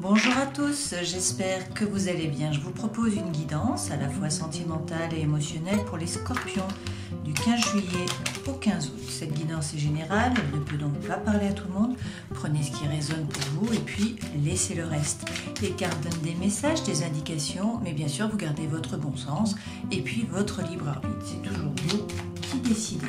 Bonjour à tous, j'espère que vous allez bien. Je vous propose une guidance à la fois sentimentale et émotionnelle pour les scorpions du 15 juillet au 15 août. Cette guidance est générale, elle ne peut donc pas parler à tout le monde. Prenez ce qui résonne pour vous et puis laissez le reste. Les cartes donnent des messages, des indications, mais bien sûr vous gardez votre bon sens et puis votre libre arbitre. C'est toujours vous qui décidez.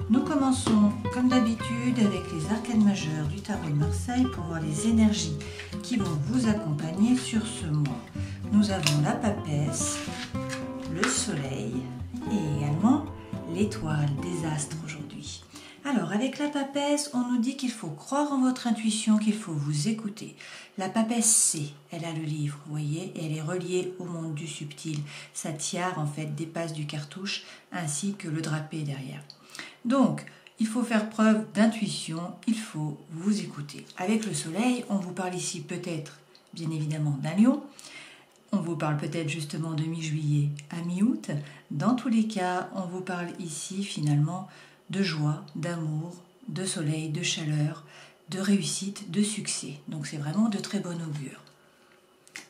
Nous commençons comme d'habitude avec les arcanes majeures du tarot de Marseille pour voir les énergies qui vont vous accompagner sur ce mois. Nous avons la papesse, le soleil et également l'étoile des astres aujourd'hui. Alors avec la papesse, on nous dit qu'il faut croire en votre intuition, qu'il faut vous écouter. La papesse sait, elle a le livre, vous voyez, et elle est reliée au monde du subtil. Sa tiare en fait dépasse du cartouche ainsi que le drapé derrière. Donc, il faut faire preuve d'intuition, il faut vous écouter. Avec le soleil, on vous parle ici peut-être, bien évidemment, d'un lion. On vous parle peut-être justement de mi-juillet à mi-août. Dans tous les cas, on vous parle ici finalement de joie, d'amour, de soleil, de chaleur, de réussite, de succès. Donc c'est vraiment de très bon augure.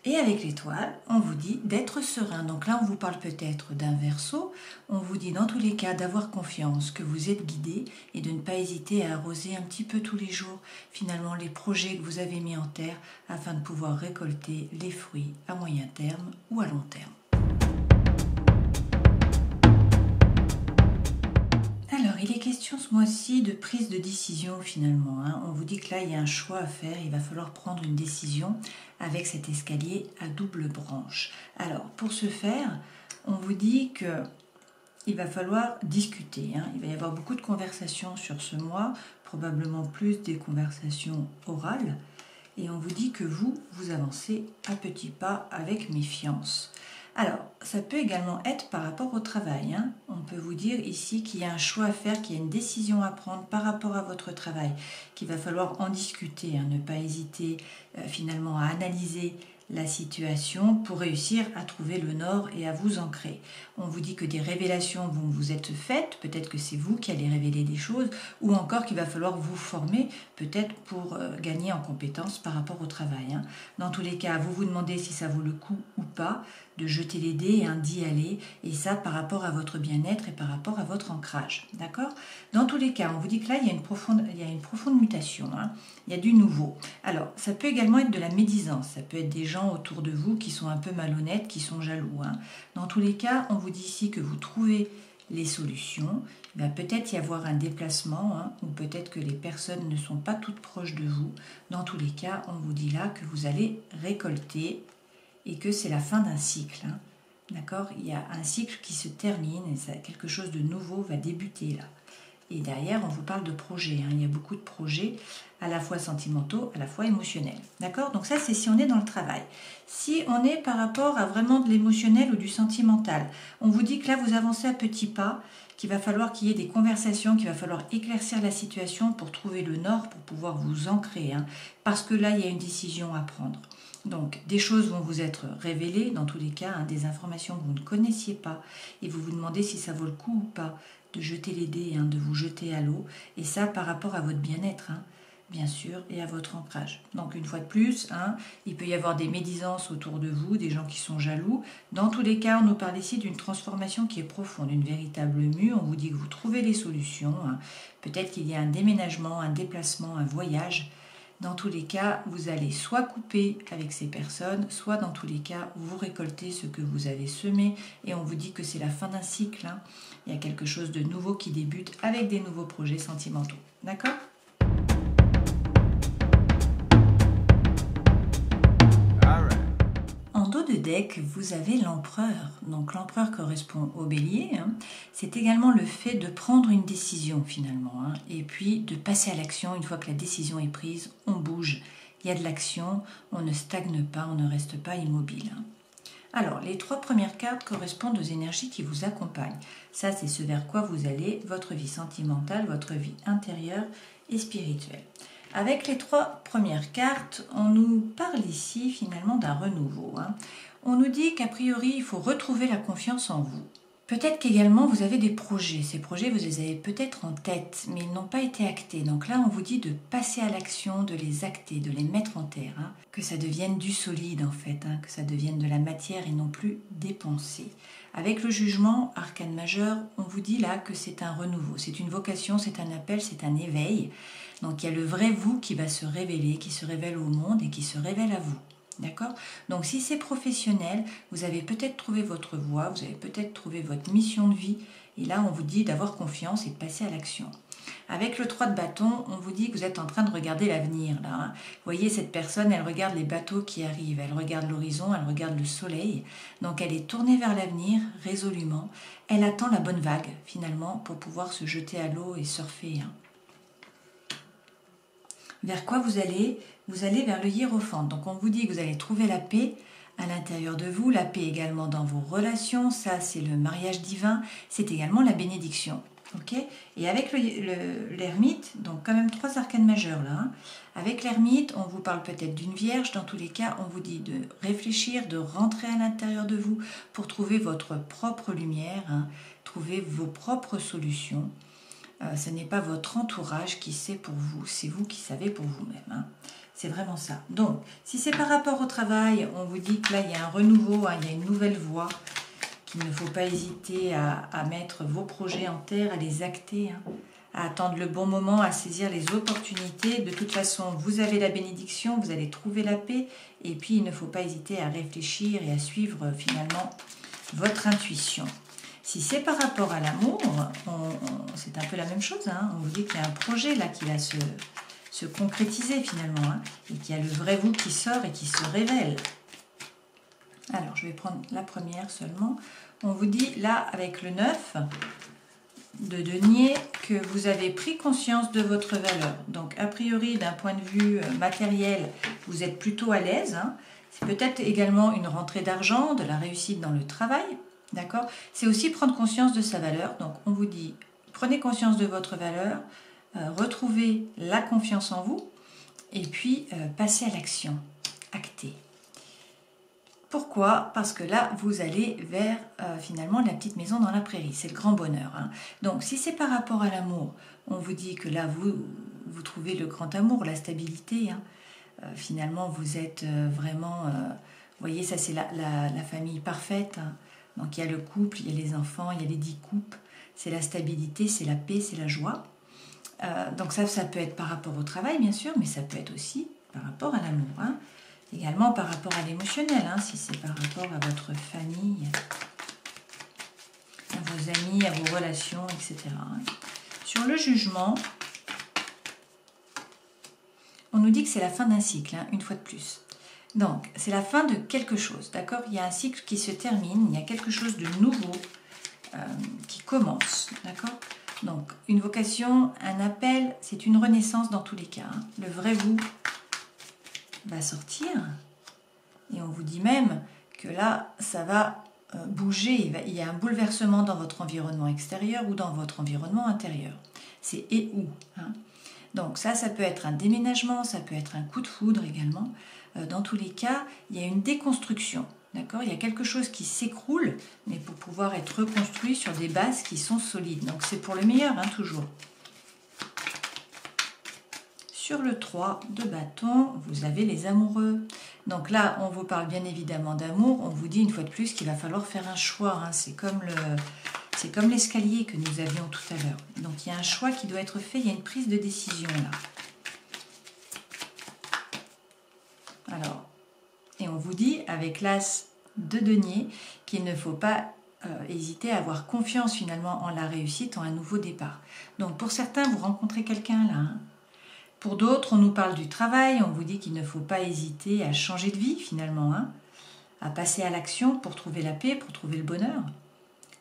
Et avec l'étoile, on vous dit d'être serein. Donc là, on vous parle peut-être d'un Verseau. On vous dit dans tous les cas d'avoir confiance, que vous êtes guidé et de ne pas hésiter à arroser un petit peu tous les jours, finalement, les projets que vous avez mis en terre afin de pouvoir récolter les fruits à moyen terme ou à long terme. Alors, il est question ce mois-ci de prise de décision finalement. On vous dit que là, il y a un choix à faire. Il va falloir prendre une décision avec cet escalier à double branche. Alors, pour ce faire, on vous dit qu'il va falloir discuter. Il va y avoir beaucoup de conversations sur ce mois, probablement plus des conversations orales. Et on vous dit que vous avancez à petits pas avec méfiance. Alors, ça peut également être par rapport au travail. On peut vous dire ici qu'il y a un choix à faire, qu'il y a une décision à prendre par rapport à votre travail, qu'il va falloir en discuter, ne pas hésiter finalement à analyser la situation pour réussir à trouver le nord et à vous ancrer. On vous dit que des révélations vont vous être faites, peut-être que c'est vous qui allez révéler des choses, ou encore qu'il va falloir vous former, peut-être pour gagner en compétences par rapport au travail. Dans tous les cas, vous vous demandez si ça vaut le coup ou pas de jeter les dés, d'y aller, et ça par rapport à votre bien-être et par rapport à votre ancrage. D'accord ? Dans tous les cas, on vous dit que là, il y a une profonde mutation, il y a du nouveau. Alors, ça peut également être de la médisance, ça peut être des gens autour de vous qui sont un peu malhonnêtes, qui sont jaloux. Dans tous les cas, on vous dit ici que vous trouvez les solutions. Il va peut-être y avoir un déplacement, ou peut-être que les personnes ne sont pas toutes proches de vous. Dans tous les cas, on vous dit là que vous allez récolter et que c'est la fin d'un cycle. D'accord ? Il y a un cycle qui se termine et quelque chose de nouveau va débuter là. Et derrière, on vous parle de projets. Il y a beaucoup de projets, à la fois sentimentaux, à la fois émotionnels. D'accord ? Donc ça, c'est si on est dans le travail. Si on est par rapport à vraiment de l'émotionnel ou du sentimental, on vous dit que là, vous avancez à petits pas, qu'il va falloir qu'il y ait des conversations, qu'il va falloir éclaircir la situation pour trouver le nord, pour pouvoir vous ancrer. Parce que là, il y a une décision à prendre. Donc, des choses vont vous être révélées, dans tous les cas, des informations que vous ne connaissiez pas, et vous vous demandez si ça vaut le coup ou pas de jeter les dés, de vous jeter à l'eau, et ça par rapport à votre bien-être, bien sûr, et à votre ancrage. Donc, une fois de plus, il peut y avoir des médisances autour de vous, des gens qui sont jaloux. Dans tous les cas, on nous parle ici d'une transformation qui est profonde, une véritable mue. On vous dit que vous trouvez les solutions. Peut-être qu'il y a un déménagement, un déplacement, un voyage. Dans tous les cas, vous allez soit couper avec ces personnes, soit dans tous les cas, vous récoltez ce que vous avez semé et on vous dit que c'est la fin d'un cycle. Il y a quelque chose de nouveau qui débute avec des nouveaux projets sentimentaux. D'accord ? En dos de deck, vous avez l'empereur. Donc l'empereur correspond au bélier. C'est également le fait de prendre une décision finalement. Et puis de passer à l'action. Une fois que la décision est prise, on bouge. Il y a de l'action, on ne stagne pas, on ne reste pas immobile. Alors, les 3 premières cartes correspondent aux énergies qui vous accompagnent. Ça, c'est ce vers quoi vous allez, votre vie sentimentale, votre vie intérieure et spirituelle. Avec les 3 premières cartes, on nous parle ici finalement d'un renouveau. On nous dit qu'a priori, il faut retrouver la confiance en vous. Peut-être qu'également vous avez des projets. Ces projets, vous les avez peut-être en tête, mais ils n'ont pas été actés. Donc là, on vous dit de passer à l'action, de les acter, de les mettre en terre. Hein. Que ça devienne du solide en fait, hein, que ça devienne de la matière et non plus des pensées. Avec le jugement, arcane majeur, on vous dit là que c'est un renouveau. C'est une vocation, c'est un appel, c'est un éveil. Donc il y a le vrai vous qui va se révéler, qui se révèle au monde et qui se révèle à vous. D'accord? Donc si c'est professionnel, vous avez peut-être trouvé votre voie, vous avez peut-être trouvé votre mission de vie, et là on vous dit d'avoir confiance et de passer à l'action. Avec le 3 de bâton, on vous dit que vous êtes en train de regarder l'avenir. Là, hein. Vous voyez, cette personne, elle regarde les bateaux qui arrivent, elle regarde l'horizon, elle regarde le soleil. Donc elle est tournée vers l'avenir, résolument. Elle attend la bonne vague, finalement, pour pouvoir se jeter à l'eau et surfer. Hein. Vers quoi vous allez? Vous allez vers le hiérophante. Donc on vous dit que vous allez trouver la paix à l'intérieur de vous, la paix également dans vos relations. Ça, c'est le mariage divin. C'est également la bénédiction. Okay, et avec l'ermite, donc quand même 3 arcanes majeurs là. Hein. Avec l'ermite, on vous parle peut-être d'une vierge. Dans tous les cas, on vous dit de réfléchir, de rentrer à l'intérieur de vous pour trouver votre propre lumière, hein, trouver vos propres solutions. Ce n'est pas votre entourage qui sait pour vous, c'est vous qui savez pour vous-même. Hein. C'est vraiment ça. Donc, si c'est par rapport au travail, on vous dit que là, il y a un renouveau, hein, il y a une nouvelle voie, qu'il ne faut pas hésiter à mettre vos projets en terre, à les acter, hein, à attendre le bon moment, à saisir les opportunités. De toute façon, vous avez la bénédiction, vous allez trouver la paix, et puis il ne faut pas hésiter à réfléchir et à suivre finalement votre intuition. Si c'est par rapport à l'amour, c'est un peu la même chose. Hein. On vous dit qu'il y a un projet là qui va se concrétiser finalement. Hein, et qu'il y a le vrai vous qui sort et qui se révèle. Alors, je vais prendre la première seulement. On vous dit là, avec le 9 de denier, que vous avez pris conscience de votre valeur. Donc, a priori, d'un point de vue matériel, vous êtes plutôt à l'aise. Hein. C'est peut-être également une rentrée d'argent, de la réussite dans le travail. D'accord? C'est aussi prendre conscience de sa valeur. Donc, on vous dit, prenez conscience de votre valeur, retrouvez la confiance en vous, et puis passez à l'action, actez. Pourquoi? Parce que là, vous allez vers finalement la petite maison dans la prairie. C'est le grand bonheur. Hein. Donc, si c'est par rapport à l'amour, on vous dit que là, vous trouvez le grand amour, la stabilité. Hein. Finalement, vous êtes vraiment... vous voyez, ça c'est la famille parfaite. Hein. Donc, il y a le couple, il y a les enfants, il y a les 10 couples. C'est la stabilité, c'est la paix, c'est la joie. Donc, ça peut être par rapport au travail, bien sûr, mais ça peut être aussi par rapport à l'amour. Hein. Également par rapport à l'émotionnel, hein, si c'est par rapport à votre famille, à vos amis, à vos relations, etc. Hein. Sur le jugement, on nous dit que c'est la fin d'un cycle, hein, une fois de plus. Donc, c'est la fin de quelque chose, d'accord? Il y a un cycle qui se termine, il y a quelque chose de nouveau qui commence, d'accord? Donc, une vocation, un appel, c'est une renaissance dans tous les cas. Hein. Le vrai vous va sortir et on vous dit même que là ça va bouger, il y a un bouleversement dans votre environnement extérieur ou dans votre environnement intérieur, c'est et où hein. Donc ça peut être un déménagement, ça peut être un coup de foudre également, dans tous les cas il y a une déconstruction, d'accord, il y a quelque chose qui s'écroule mais pour pouvoir être reconstruit sur des bases qui sont solides, donc c'est pour le meilleur hein, toujours. Sur le 3 de bâton, vous avez les amoureux. Donc là, on vous parle bien évidemment d'amour. On vous dit une fois de plus qu'il va falloir faire un choix. Hein. C'est comme l'escalier que nous avions tout à l'heure. Donc il y a un choix qui doit être fait. Il y a une prise de décision là. Alors, et on vous dit avec l'as de denier qu'il ne faut pas hésiter à avoir confiance finalement en la réussite, en un nouveau départ. Donc pour certains, vous rencontrez quelqu'un là. Hein. Pour d'autres, on nous parle du travail, on vous dit qu'il ne faut pas hésiter à changer de vie finalement, hein, à passer à l'action pour trouver la paix, pour trouver le bonheur,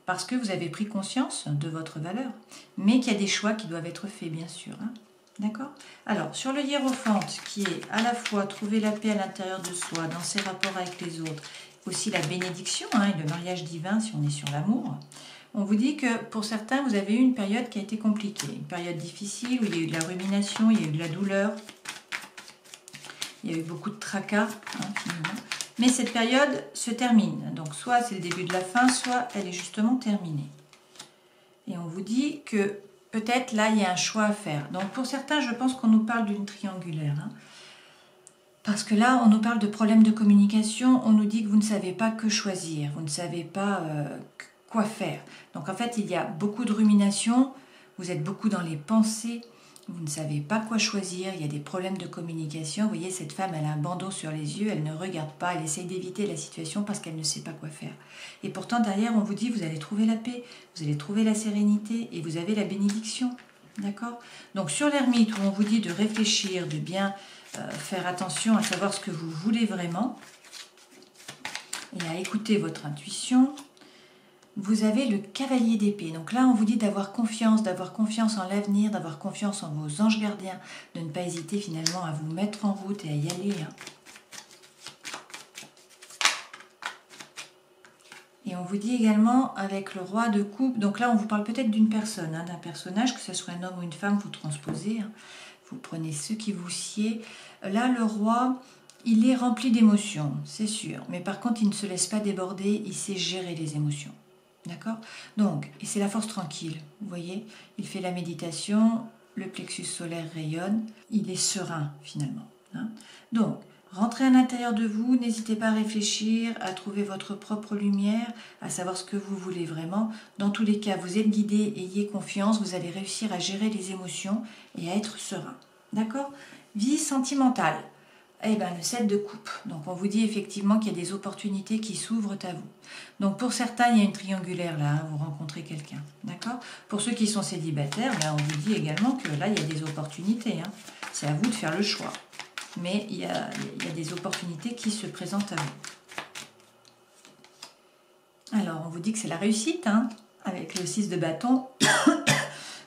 parce que vous avez pris conscience de votre valeur, mais qu'il y a des choix qui doivent être faits bien sûr. Hein. D'accord? Alors, sur le hiérophante, qui est à la fois trouver la paix à l'intérieur de soi, dans ses rapports avec les autres, aussi la bénédiction hein, et le mariage divin si on est sur l'amour, on vous dit que pour certains, vous avez eu une période qui a été compliquée, une période difficile où il y a eu de la rumination, il y a eu de la douleur, il y a eu beaucoup de tracas, hein, finalement. Mais cette période se termine. Donc soit c'est le début de la fin, soit elle est justement terminée. Et on vous dit que peut-être là, il y a un choix à faire. Donc pour certains, je pense qu'on nous parle d'une triangulaire. Hein. Parce que là, on nous parle de problèmes de communication. On nous dit que vous ne savez pas que choisir. Vous ne savez pas quoi faire. Donc en fait, il y a beaucoup de rumination. Vous êtes beaucoup dans les pensées. Vous ne savez pas quoi choisir, il y a des problèmes de communication. Vous voyez, cette femme, elle a un bandeau sur les yeux, elle ne regarde pas, elle essaye d'éviter la situation parce qu'elle ne sait pas quoi faire. Et pourtant, derrière, on vous dit, vous allez trouver la paix, vous allez trouver la sérénité et vous avez la bénédiction. D'accord? Donc, sur l'ermite, où on vous dit de réfléchir, de bien faire attention à savoir ce que vous voulez vraiment et à écouter votre intuition, vous avez le cavalier d'épée. Donc là, on vous dit d'avoir confiance en l'avenir, d'avoir confiance en vos anges gardiens, de ne pas hésiter finalement à vous mettre en route et à y aller. Hein. Et on vous dit également avec le roi de coupe, donc là on vous parle peut-être d'une personne, hein, d'un personnage, que ce soit un homme ou une femme, vous transposez, hein. Vous prenez ce qui vous sied. Là, le roi, il est rempli d'émotions, c'est sûr, mais par contre, il ne se laisse pas déborder, il sait gérer les émotions. D'accord? Donc, et c'est la force tranquille, vous voyez, il fait la méditation, le plexus solaire rayonne, il est serein finalement. Hein. Donc, rentrez à l'intérieur de vous, n'hésitez pas à réfléchir, à trouver votre propre lumière, à savoir ce que vous voulez vraiment. Dans tous les cas, vous êtes guidé, ayez confiance, vous allez réussir à gérer les émotions et à être serein. D'accord? Vie sentimentale. Eh bien, le 7 de coupe. Donc, on vous dit effectivement qu'il y a des opportunités qui s'ouvrent à vous. Donc, pour certains, il y a une triangulaire là, hein, vous rencontrez quelqu'un. D'accord? Pour ceux qui sont célibataires, là, on vous dit également que là, il y a des opportunités. Hein. C'est à vous de faire le choix. Mais il y a des opportunités qui se présentent à vous. Alors, on vous dit que c'est la réussite, hein, avec le 6 de bâton.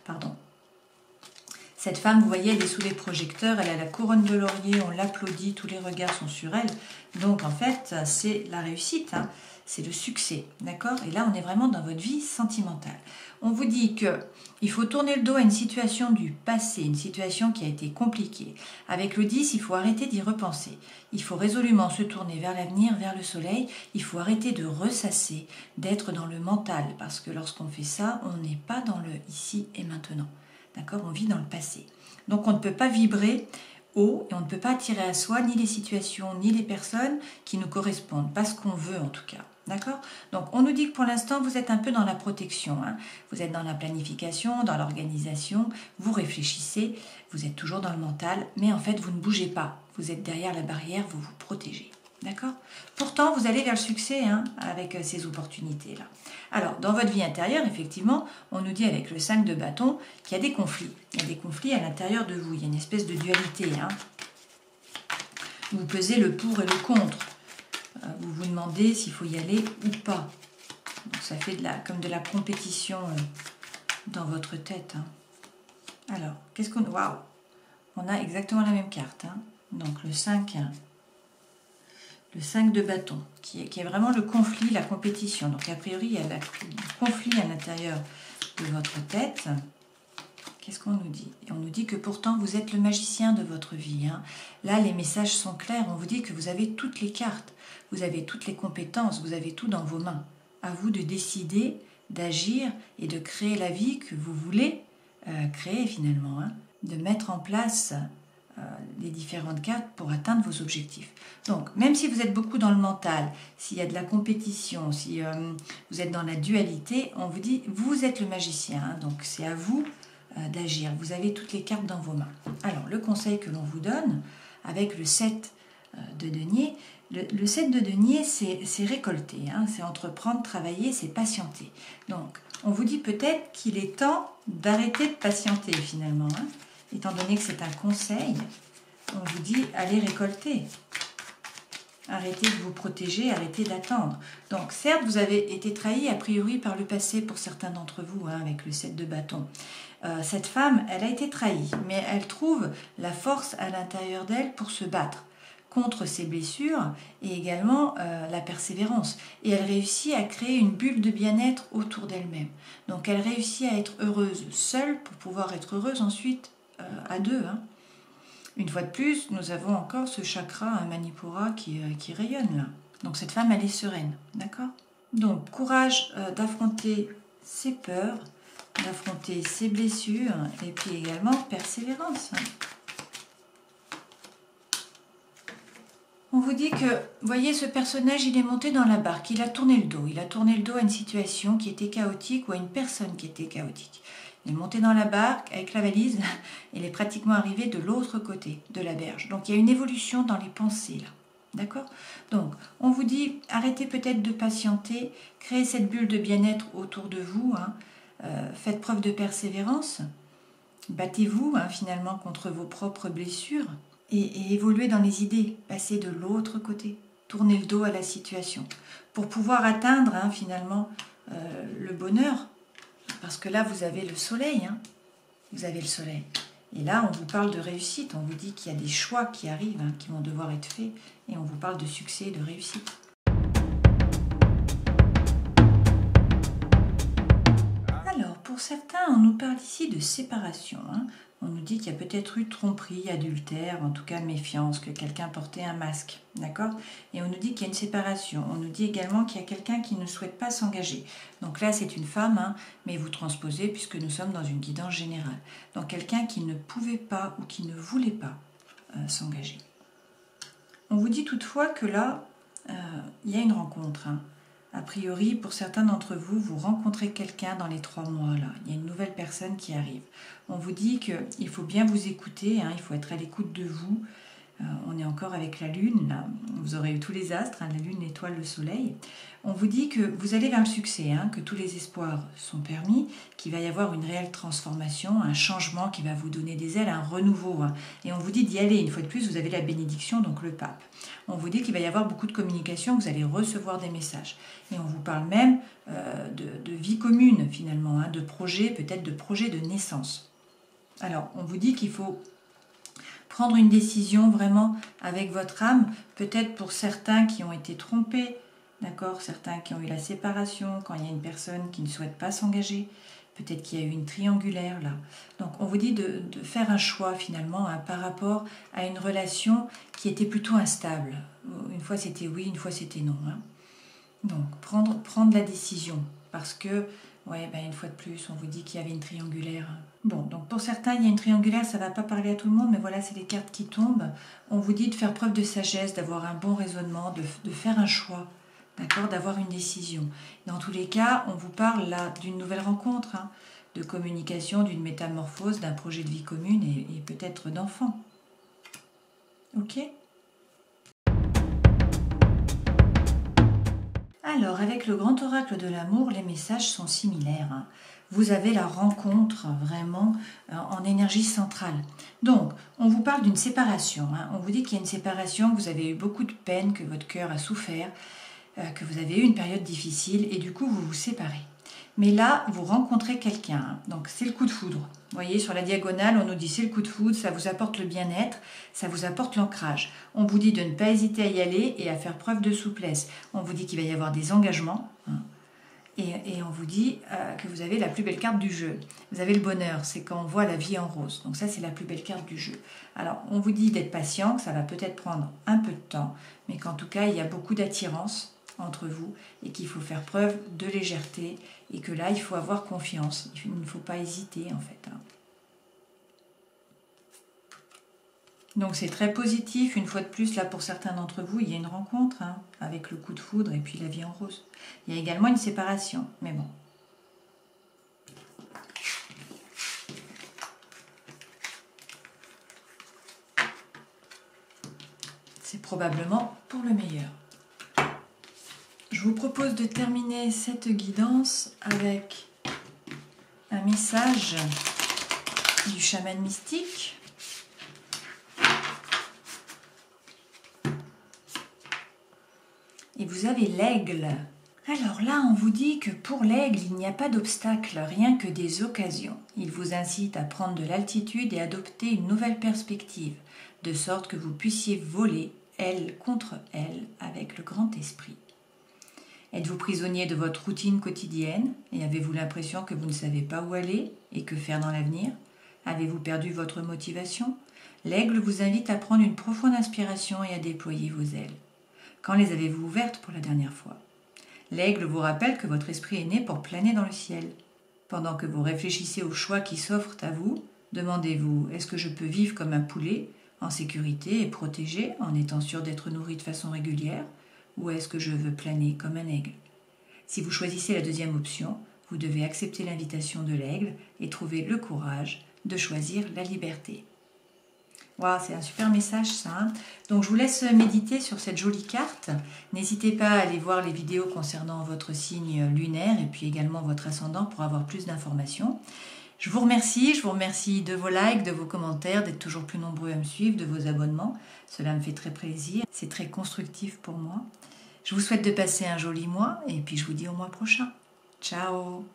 Pardon. Cette femme, vous voyez, elle est sous les projecteurs, elle a la couronne de laurier, on l'applaudit, tous les regards sont sur elle. Donc, en fait, c'est la réussite, hein, c'est le succès, d'accord? Et là, on est vraiment dans votre vie sentimentale. On vous dit qu'il faut tourner le dos à une situation du passé, une situation qui a été compliquée. Avec le 10, il faut arrêter d'y repenser. Il faut résolument se tourner vers l'avenir, vers le soleil. Il faut arrêter de ressasser, d'être dans le mental, parce que lorsqu'on fait ça, on n'est pas dans le ici et maintenant. D'accord? On vit dans le passé. Donc on ne peut pas vibrer haut et on ne peut pas attirer à soi ni les situations ni les personnes qui nous correspondent, pas ce qu'on veut en tout cas. D'accord? Donc on nous dit que pour l'instant vous êtes un peu dans la protection, hein. Vous êtes dans la planification, dans l'organisation, vous réfléchissez, vous êtes toujours dans le mental, mais en fait vous ne bougez pas. Vous êtes derrière la barrière, vous vous protégez. D'accord? Pourtant, vous allez vers le succès, hein, avec ces opportunités-là. Alors, dans votre vie intérieure, effectivement, on nous dit avec le 5 de bâton qu'il y a des conflits. Il y a des conflits à l'intérieur de vous. Il y a une espèce de dualité. Hein. Vous pesez le pour et le contre. Vous vous demandez s'il faut y aller ou pas. Donc, ça fait comme de la compétition dans votre tête. Hein. Alors, qu'est-ce qu'on... Waouh! On a exactement la même carte. Hein. Donc, le 5... Le 5 de bâton, qui est vraiment le conflit, la compétition. Donc, a priori, il y a le conflit à l'intérieur de votre tête. Qu'est-ce qu'on nous dit? Et on nous dit que pourtant, vous êtes le magicien de votre vie. Hein. Là, les messages sont clairs. On vous dit que vous avez toutes les cartes, vous avez toutes les compétences, vous avez tout dans vos mains. À vous de décider, d'agir et de créer la vie que vous voulez créer finalement. Hein. De mettre en place... les différentes cartes pour atteindre vos objectifs. Donc, même si vous êtes beaucoup dans le mental, s'il y a de la compétition, si vous êtes dans la dualité, on vous dit, vous êtes le magicien, hein, donc c'est à vous d'agir. Vous avez toutes les cartes dans vos mains. Alors, le conseil que l'on vous donne, avec le 7 de denier, le 7 de denier, c'est récolter, hein, c'est entreprendre, travailler, c'est patienter. Donc, on vous dit peut-être qu'il est temps d'arrêter de patienter finalement, hein. Étant donné que c'est un conseil, on vous dit allez récolter. Arrêtez de vous protéger, arrêtez d'attendre. Donc certes, vous avez été trahi a priori par le passé pour certains d'entre vous, hein, avec le 7 de bâton. Cette femme, elle a été trahie, mais elle trouve la force à l'intérieur d'elle pour se battre contre ses blessures et également la persévérance. Et elle réussit à créer une bulle de bien-être autour d'elle-même. Donc elle réussit à être heureuse seule pour pouvoir être heureuse ensuite à deux. Hein. Une fois de plus, nous avons encore ce chakra, un Manipura, qui rayonne là. Donc cette femme, elle est sereine, d'accord? Donc courage d'affronter ses peurs, d'affronter ses blessures, et puis également persévérance. On vous dit que, vous voyez, ce personnage, il est monté dans la barque, il a tourné le dos. Il a tourné le dos à une situation qui était chaotique ou à une personne qui était chaotique. Il est monté dans la barque avec la valise, il est pratiquement arrivé de l'autre côté de la berge. Donc il y a une évolution dans les pensées là. D'accord? Donc on vous dit, arrêtez peut-être de patienter, créez cette bulle de bien-être autour de vous, faites preuve de persévérance, battez-vous finalement contre vos propres blessures et évoluez dans les idées, passez de l'autre côté, tournez le dos à la situation pour pouvoir atteindre finalement le bonheur. Parce que là, vous avez le soleil, vous avez le soleil. Et là, on vous parle de réussite, on vous dit qu'il y a des choix qui arrivent, qui vont devoir être faits, et on vous parle de succès et de réussite. Alors, pour certains, on nous parle ici de séparation. On nous dit qu'il y a peut-être eu tromperie, adultère, en tout cas méfiance, que quelqu'un portait un masque, d'accord? Et on nous dit qu'il y a une séparation. On nous dit également qu'il y a quelqu'un qui ne souhaite pas s'engager. Donc là, c'est une femme, mais vous transposez puisque nous sommes dans une guidance générale. Donc quelqu'un qui ne pouvait pas ou qui ne voulait pas s'engager. On vous dit toutefois que là, il y a une rencontre. A priori, pour certains d'entre vous, vous rencontrez quelqu'un dans les 3 mois. Là. Il y a une nouvelle personne qui arrive. On vous dit qu'il faut bien vous écouter, il faut être à l'écoute de vous. On est encore avec la Lune, là. Vous aurez eu tous les astres, la Lune, l'étoile, le Soleil. On vous dit que vous allez vers le succès, que tous les espoirs sont permis, qu'il va y avoir une réelle transformation, un changement qui va vous donner des ailes, un renouveau. Et on vous dit d'y aller. Une fois de plus, vous avez la bénédiction, donc le pape. On vous dit qu'il va y avoir beaucoup de communication, vous allez recevoir des messages. Et on vous parle même de vie commune, finalement, de projets, peut-être de projets de naissance. Alors, on vous dit qu'il faut prendre une décision vraiment avec votre âme, peut-être pour certains qui ont été trompés, d'accord, certains qui ont eu la séparation, quand il y a une personne qui ne souhaite pas s'engager, peut-être qu'il y a eu une triangulaire là. Donc on vous dit de faire un choix finalement par rapport à une relation qui était plutôt instable. Une fois c'était oui, une fois c'était non. Donc prendre la décision parce que une fois de plus, on vous dit qu'il y avait une triangulaire. Bon, donc pour certains, il y a une triangulaire, ça ne va pas parler à tout le monde, mais voilà, c'est les cartes qui tombent. On vous dit de faire preuve de sagesse, d'avoir un bon raisonnement, de faire un choix, d'accord, d'avoir une décision. Dans tous les cas, on vous parle là d'une nouvelle rencontre, de communication, d'une métamorphose, d'un projet de vie commune et peut-être d'enfant. Ok ? Alors, avec le grand oracle de l'amour, les messages sont similaires. Vous avez la rencontre vraiment en énergie centrale. Donc, on vous parle d'une séparation. On vous dit qu'il y a une séparation, que vous avez eu beaucoup de peine, que votre cœur a souffert, que vous avez eu une période difficile et du coup, vous vous séparez. Mais là, vous rencontrez quelqu'un. Donc, c'est le coup de foudre. Vous voyez, sur la diagonale, on nous dit c'est le coup de foudre, ça vous apporte le bien-être, ça vous apporte l'ancrage. On vous dit de ne pas hésiter à y aller et à faire preuve de souplesse. On vous dit qu'il va y avoir des engagements. Et on vous dit que vous avez la plus belle carte du jeu. Vous avez le bonheur, c'est quand on voit la vie en rose. Donc ça, c'est la plus belle carte du jeu. Alors, on vous dit d'être patient, que ça va peut-être prendre un peu de temps, mais qu'en tout cas, il y a beaucoup d'attirance entre vous et qu'il faut faire preuve de légèreté et que là, il faut avoir confiance. Il ne faut pas hésiter, en fait. Donc c'est très positif, une fois de plus, là pour certains d'entre vous, il y a une rencontre avec le coup de foudre et puis la vie en rose. Il y a également une séparation, mais bon. C'est probablement pour le meilleur. Je vous propose de terminer cette guidance avec un message du chaman mystique. Et vous avez l'aigle. Alors là, on vous dit que pour l'aigle, il n'y a pas d'obstacle, rien que des occasions. Il vous incite à prendre de l'altitude et adopter une nouvelle perspective, de sorte que vous puissiez voler, aile contre aile, avec le grand esprit. Êtes-vous prisonnier de votre routine quotidienne et avez-vous l'impression que vous ne savez pas où aller et que faire dans l'avenir? Avez-vous perdu votre motivation? L'aigle vous invite à prendre une profonde inspiration et à déployer vos ailes. Quand les avez-vous ouvertes pour la dernière fois? L'aigle vous rappelle que votre esprit est né pour planer dans le ciel. Pendant que vous réfléchissez aux choix qui s'offrent à vous, demandez-vous, est-ce que je peux vivre comme un poulet, en sécurité et protégé, en étant sûr d'être nourri de façon régulière, ou est-ce que je veux planer comme un aigle? Si vous choisissez la deuxième option, vous devez accepter l'invitation de l'aigle et trouver le courage de choisir la liberté. Wow, c'est un super message ça. Hein. Donc je vous laisse méditer sur cette jolie carte. N'hésitez pas à aller voir les vidéos concernant votre signe lunaire et puis également votre ascendant pour avoir plus d'informations. Je vous remercie de vos likes, de vos commentaires, d'être toujours plus nombreux à me suivre, de vos abonnements. Cela me fait très plaisir, c'est très constructif pour moi. Je vous souhaite de passer un joli mois et puis je vous dis au mois prochain. Ciao!